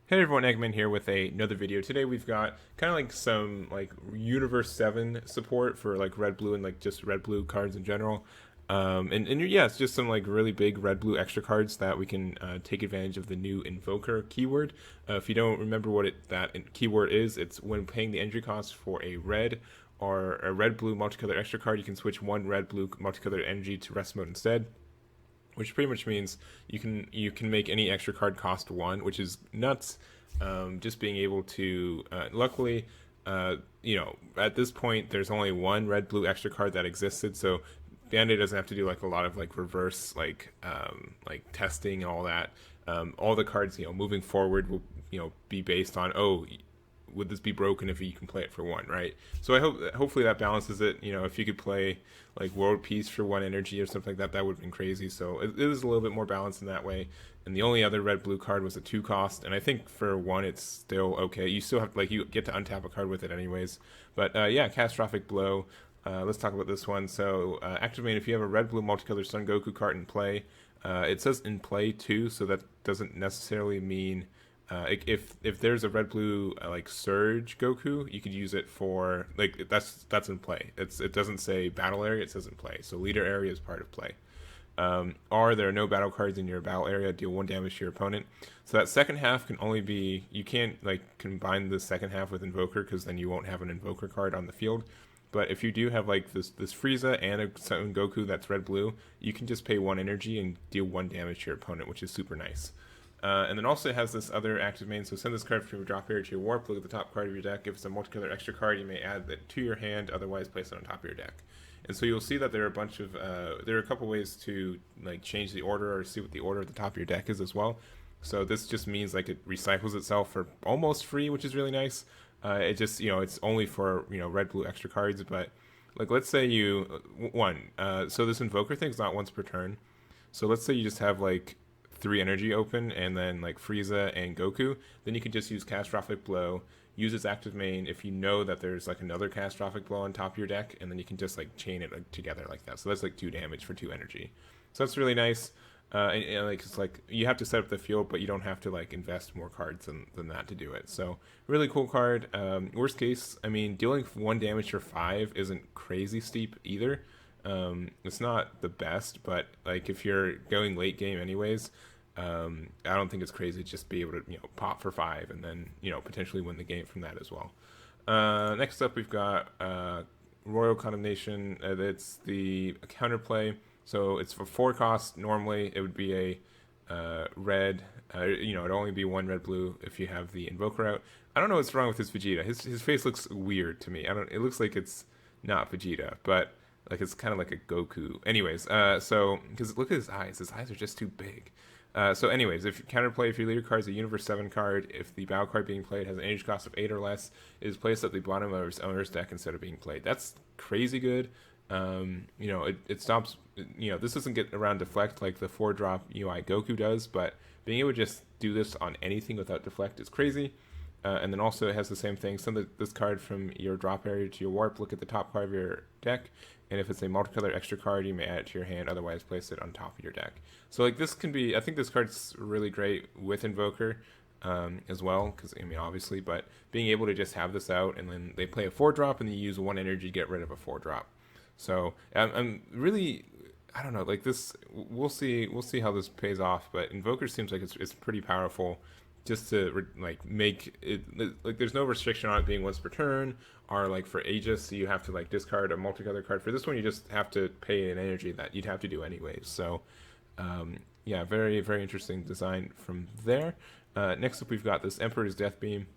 Hey everyone, Egman here with another video. Today we've got kind of like some like Universe 7 support for like red blue and like just red blue cards in general. And yeah, it's just some like really big red blue extra cards that we can take advantage of the new Invoker keyword. If you don't remember what that keyword is, it's when paying the entry cost for a red or a red blue multicolored extra card, you can switch one red blue multicolored energy to rest mode instead, which pretty much means you can make any extra card cost one, which is nuts. Just being able to, luckily, at this point, there's only one red blue extra card that existed, so Band-Aid doesn't have to do like a lot of like reverse like testing and all that. All the cards moving forward will be based on, oh, would this be broken if you can play it for one, right? So I hope hopefully that balances it. If you could play like World Peace for one energy or something like that, that would have been crazy. So it is a little bit more balanced in that way. And the only other red blue card was a 2 cost, and I think for one it's still okay. You still have you get to untap a card with it anyways. But yeah, Catastrophic Blow. Let's talk about this one. So activate if you have a red blue multicolored Son Goku card in play. It says in play too, so that doesn't necessarily mean if there's a red blue like Surge Goku, you could use it for like that's in play. It doesn't say battle area, it says in play. So leader area is part of play. Or there are no battle cards in your battle area, deal 1 damage to your opponent. So that second half can only be, you can't like combine the second half with Invoker because then you won't have an Invoker card on the field. But if you do have like this Frieza and a Son Goku that's red blue, you can just pay 1 energy and deal 1 damage to your opponent, which is super nice. And then also it has this other active main, so send this card from your drop area to your warp, look at the top card of your deck. If it's a multicolor extra card, you may add that to your hand, otherwise place it on top of your deck. And so you'll see that there are a bunch of, there are a couple ways to like change the order or see what the order at the top of your deck is as well. So this just means like it recycles itself for almost free, which is really nice. It just, it's only for, red, blue extra cards, but like let's say so this Invoker thing's not once per turn. So let's say you just have like 3 energy open and then like Frieza and Goku, then you can just use Catastrophic Blow, use its active main if you know that there's like another Catastrophic Blow on top of your deck, and then you can just like chain it like, together like that. So that's like 2 damage for 2 energy. So that's really nice. And like it's like you have to set up the field, but you don't have to like invest more cards than that to do it. So really cool card. Worst case, I mean, dealing 1 damage for 5 isn't crazy steep either. It's not the best, but like if you're going late game anyways, I don't think it's crazy to just be able to pop for 5 and then potentially win the game from that as well. Next up we've got Royal Condemnation. It's the counterplay. So it's for 4 cost. Normally it would be a red. It'd only be 1 red blue if you have the Invoker out. I don't know what's wrong with his Vegeta. His face looks weird to me. It looks like it's not Vegeta, but like it's kind of like a Goku. Anyways, so because look at his eyes. His eyes are just too big. So anyways, if you counterplay, if your leader card is a Universe 7 card, if the battle card being played has an energy cost of 8 or less, it is placed at the bottom of its owner's deck instead of being played. That's crazy good. It stops, this doesn't get around deflect like the 4-drop UI Goku does, but being able to just do this on anything without deflect is crazy. And then also it has the same thing. Send this card from your drop area to your warp. Look at the top card of your deck, and if it's a multicolor extra card, you may add it to your hand. Otherwise, place it on top of your deck. So like this can be. I think this card's really great with Invoker as well, because I mean obviously, but being able to just have this out, and then they play a 4-drop, and then you use 1 energy to get rid of a 4-drop. So I'm really. I don't know, like this. We'll see how this pays off. But Invoker seems like it's pretty powerful. Just to like make it like there's no restriction on it being once per turn or like for Aegis, so you have to like discard a multicolor card. For this one, you just have to pay an energy that you'd have to do anyways. So yeah, very very interesting design from there. Next up, we've got this Emperor's Death Beam,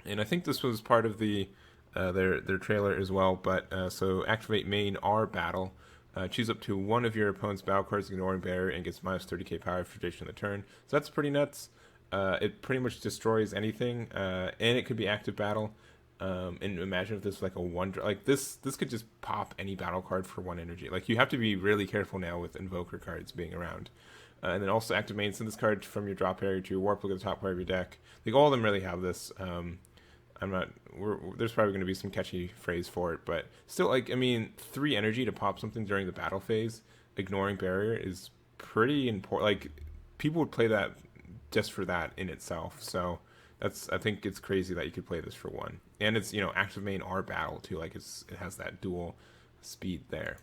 and I think this was part of the their trailer as well. But so activate main R battle. Choose up to one of your opponent's battle cards, ignoring barrier, and gets minus 30k power for duration of the turn. So that's pretty nuts. It pretty much destroys anything, and it could be active battle. And imagine if this was like a 1, like this could just pop any battle card for 1 energy. Like you have to be really careful now with Invoker cards being around. And then also active main, send this card from your drop area to your warp. Look at the top part of your deck. Like all of them really have this. There's probably going to be some catchy phrase for it, but still, like I mean, 3 energy to pop something during the battle phase, ignoring barrier is pretty important. Like people would play that just for that in itself. So I think it's crazy that you could play this for one, and it's active main or battle too. Like it has that dual speed there.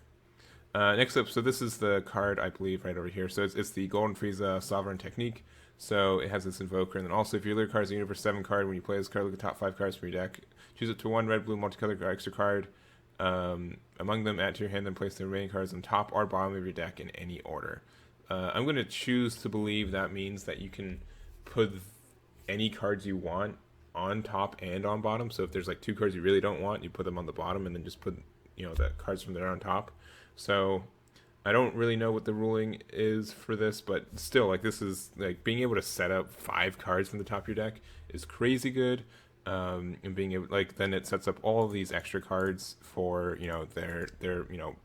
Next up, so this is the card I believe right over here. So it's the Golden Frieza Sovereign Technique. So it has this invoker, and then also if your leader card is a Universe 7 card, when you play this card, look at the top 5 cards from your deck. Choose it to one red blue multicolored extra card. Among them, add to your hand, then place the remaining cards on top or bottom of your deck in any order. I'm going to choose to believe that means that you can put any cards you want on top and on bottom. So if there's like 2 cards you really don't want, you put them on the bottom and then just put the cards from there on top. So I don't really know what the ruling is for this, but still, like, this is like being able to set up 5 cards from the top of your deck is crazy good. And being able, like, then it sets up all of these extra cards for their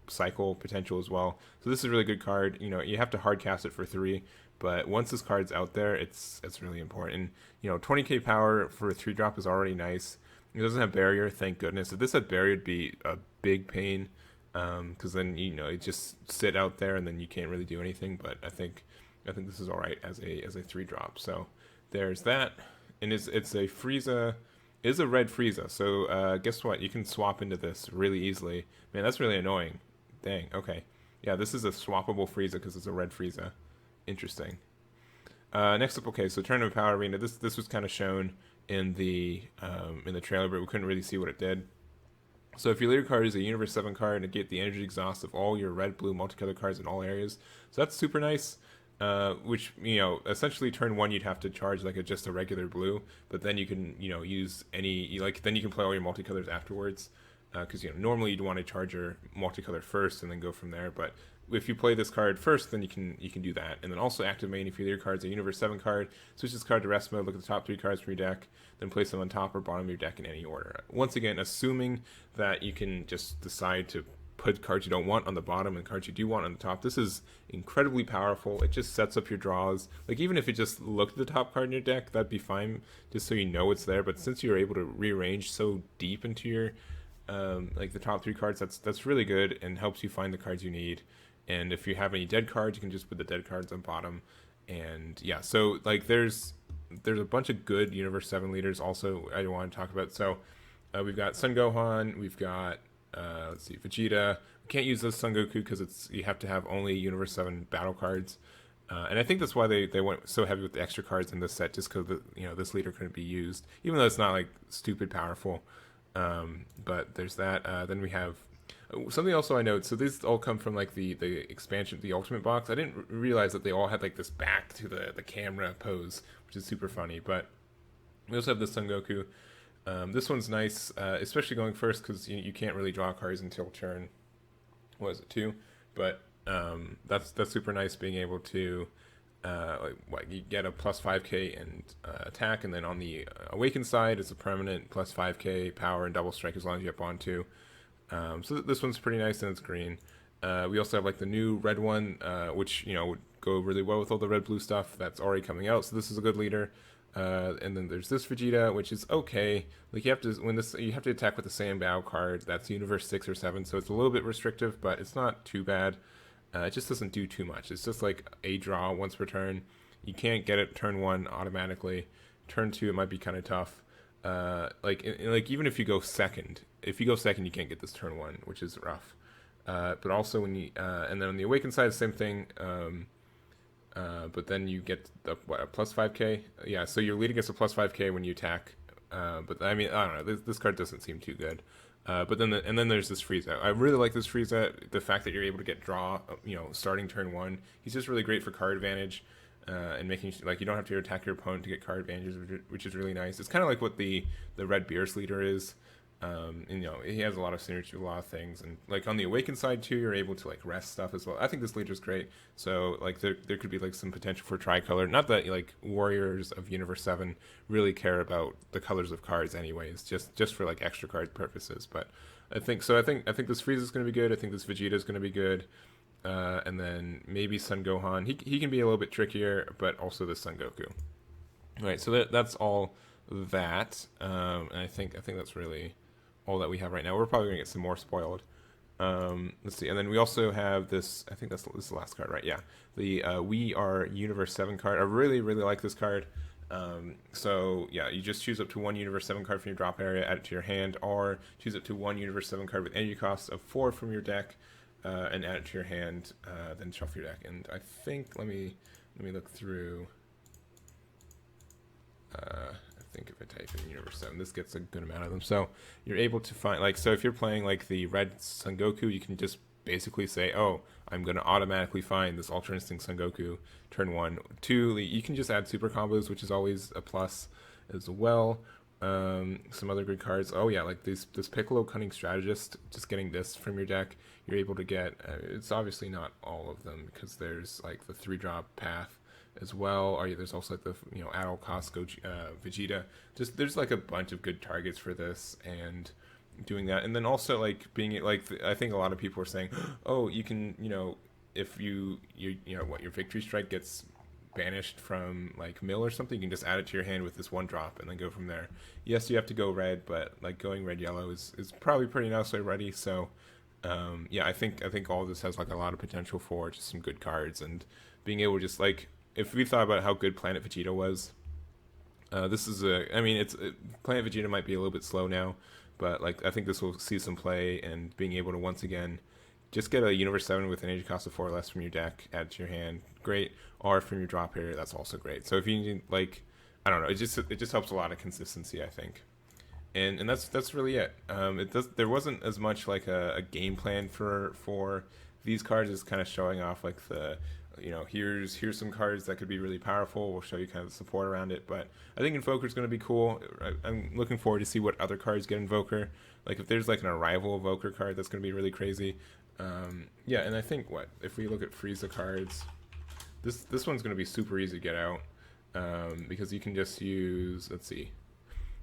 cycle potential as well. So this is a really good card. You have to hard cast it for 3, but once this card's out there, it's really important. 20k power for a 3-drop is already nice. It doesn't have barrier, thank goodness. If this had barrier, it'd be a big pain, because then you just sit out there and then you can't really do anything. But I think this is all right as a 3-drop. So there's that, and it's a Frieza. It is a red Frieza, so guess what? You can swap into this really easily. Man, that's really annoying. Dang. Okay. Yeah, this is a swappable Frieza because it's a red Frieza. Interesting. Next up, okay, so Tournament of Power Arena. This was kind of shown in the trailer, but we couldn't really see what it did. So if your leader card is a Universe 7 card, negate the energy exhaust of all your red, blue, multicolored cards in all areas. So that's super nice. Which, essentially turn 1 you'd have to charge like just a regular blue, but then you can, use any, then you can play all your multicolors afterwards. Because, normally you'd want to charge your multicolor first and then go from there, but if you play this card first, then you can do that. And then also active main, if your leader card's a Universe 7 card, switch this card to rest mode, look at the top 3 cards from your deck, then place them on top or bottom of your deck in any order. Once again, assuming that you can just decide to put cards you don't want on the bottom and cards you do want on the top. This is incredibly powerful. It just sets up your draws. Like, even if you just looked at the top card in your deck, that'd be fine, just so you know it's there. But since you're able to rearrange so deep into your the top 3 cards, that's really good and helps you find the cards you need. And if you have any dead cards, you can just put the dead cards on bottom. And yeah, so like there's a bunch of good Universe 7 leaders also I want to talk about. So we've got Son Gohan, we've got let's see, Vegeta. We can't use this Son Goku because you have to have only Universe 7 battle cards. And I think that's why they went so heavy with the extra cards in this set, just because this leader couldn't be used, even though it's not like stupid powerful. But there's that. Then we have something also I note. So these all come from like the expansion, the Ultimate box. I didn't realize that they all had like this back to the camera pose, which is super funny. But we also have the Son Goku. This one's nice, especially going first because you can't really draw cards until turn, what is it, 2? But that's super nice being able to you get a plus 5k and attack, and then on the Awakened side it's a permanent plus 5k power and double strike as long as you have Bond 2. So this one's pretty nice and it's green. We also have like the new red one, which would go really well with all the red blue stuff that's already coming out. So this is a good leader. And then there's this Vegeta, which is okay. Like you have to attack with the same battle card. That's Universe 6 or 7, so it's a little bit restrictive, but it's not too bad. It just doesn't do too much. It's just like a draw once per turn. You can't get it turn 1 automatically. Turn 2 it might be kind of tough. Like even if you go second, you can't get this turn 1, which is rough. But also when you and then on the Awakened side, same thing. But then you get a plus 5k. Yeah, so your leader gets a plus 5k when you attack. But I mean, I don't know. This card doesn't seem too good. But then there's this Frieza. I really like this Frieza. The fact that you're able to get draw, starting turn 1. He's just really great for card advantage, and making like you don't have to attack your opponent to get card advantages, which is really nice. It's kind of like what the Red Beerus leader is. And he has a lot of synergy with a lot of things, and like on the Awakened side too, you're able to like rest stuff as well. I think this leader's great. So like there could be like some potential for tricolor. Not that like Warriors of Universe 7 really care about the colors of cards anyways, just for like extra card purposes. But I think this Frieza is going to be good. I think this Vegeta is going to be good. And then maybe Son Gohan. He can be a little bit trickier, but also the Son Goku. All right, so that's all that. And I think that's really all that we have right now. We're probably gonna get some more spoiled. Let's see, and then we also have this. I think this is the last card, right? Yeah, the We Are Universe 7 card. I really like this card. So yeah, you just choose up to one Universe 7 card from your drop area, add it to your hand, or choose up to one Universe 7 card with energy cost of 4 from your deck, and add it to your hand. Then shuffle your deck. And I think let me look through. I think if I type in Universe 7, this gets a good amount of them. So you're able to find, like, so if you're playing like the red Son Goku, you can just basically say, oh, I'm going to automatically find this Ultra Instinct Son Goku turn 1. 2, you can just add super combos, which is always a plus as well. Some other good cards. Oh yeah, like this Piccolo Cunning Strategist, just getting this from your deck, you're able to get, it's obviously not all of them because there's like the 3-drop path as well. Or there's also like the Adult Cost Vegeta. Just there's like a bunch of good targets for this and doing that, and then also like being like I think a lot of people are saying, oh, you can if you your Victory Strike gets banished from like mill or something, you can just add it to your hand with this 1-drop and then go from there. Yes, you have to go red, but like going red yellow is probably pretty nice already. So yeah, I think all of this has like a lot of potential for just some good cards and being able to just like, if we thought about how good Planet Vegeta was, this is Planet Vegeta might be a little bit slow now, but like I think this will see some play, and being able to once again just get a Universe 7 with an energy cost of 4 or less from your deck, add to your hand, great. Or from your drop area, that's also great. So if you need, like, I don't know, it just helps a lot of consistency, I think. And that's really it. There wasn't as much like a game plan for these cards. It's kind of showing off like the here's some cards that could be really powerful. We'll show you kind of the support around it. But I think Invoker is going to be cool. I'm looking forward to see what other cards get Invoker. Like if there's like an Arrival Evoker card, that's going to be really crazy. Yeah, and I think if we look at Frieza cards, this one's going to be super easy to get out, because you can just use, let's see.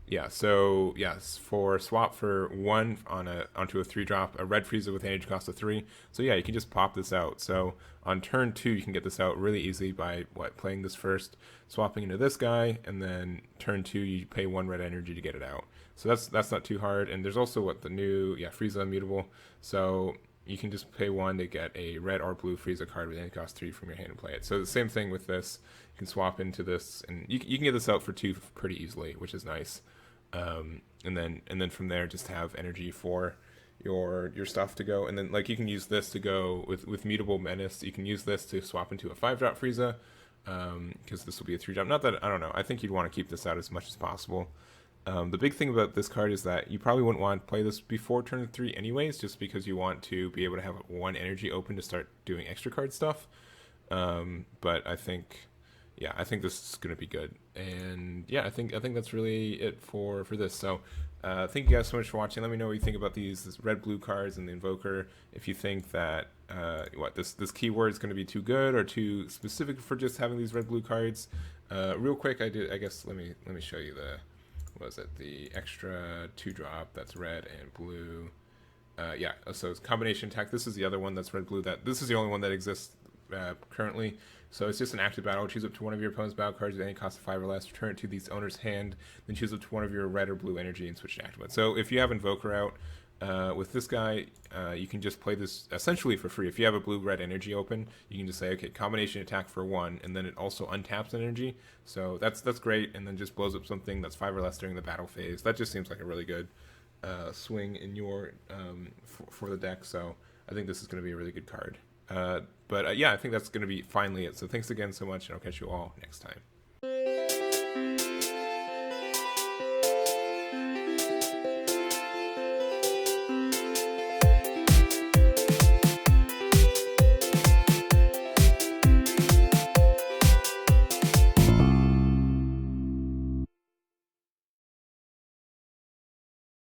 Yeah, so yes, for swap for 1 onto a 3-drop, a red Frieza with energy cost of 3. So yeah, you can just pop this out. So on turn 2, you can get this out really easily by playing this first, swapping into this guy, and then turn 2 you pay 1 red energy to get it out. So that's not too hard. And there's also the new Frieza immutable. So you can just pay 1 to get a red or blue Frieza card with energy cost 3 from your hand and play it. So the same thing with this. You can swap into this, and you can get this out for 2 pretty easily, which is nice. And then from there, just have energy for your stuff to go. And then like you can use this to go with Mutable Menace. You can use this to swap into a 5-drop Frieza, because this will be a 3-drop. Not that, I don't know, I think you'd want to keep this out as much as possible. The big thing about this card is that you probably wouldn't want to play this before turn 3 anyways, just because you want to be able to have 1 energy open to start doing extra card stuff. But I think this is going to be good. And yeah, I think that's really it for this. So thank you guys so much for watching. Let me know what you think about these red blue cards and the Invoker. If you think that this keyword is going to be too good or too specific for just having these red blue cards. Real quick, I guess let me show you the extra 2-drop that's red and blue. Yeah, so it's combination attack. This is the other one that's red blue. This is the only one that exists currently. So it's just an active battle. Choose up to one of your opponent's battle cards with any cost of 5 or less. Return it to the owner's hand. Then choose up to one of your red or blue energy and switch to active mode. So if you have Invoker out with this guy, you can just play this essentially for free. If you have a blue-red energy open, you can just say, okay, combination attack for 1, and then it also untaps energy. So that's great, and then just blows up something that's 5 or less during the battle phase. That just seems like a really good swing in your for the deck. So I think this is going to be a really good card. But yeah, I think that's going to be finally it. So thanks again so much, and I'll catch you all next time.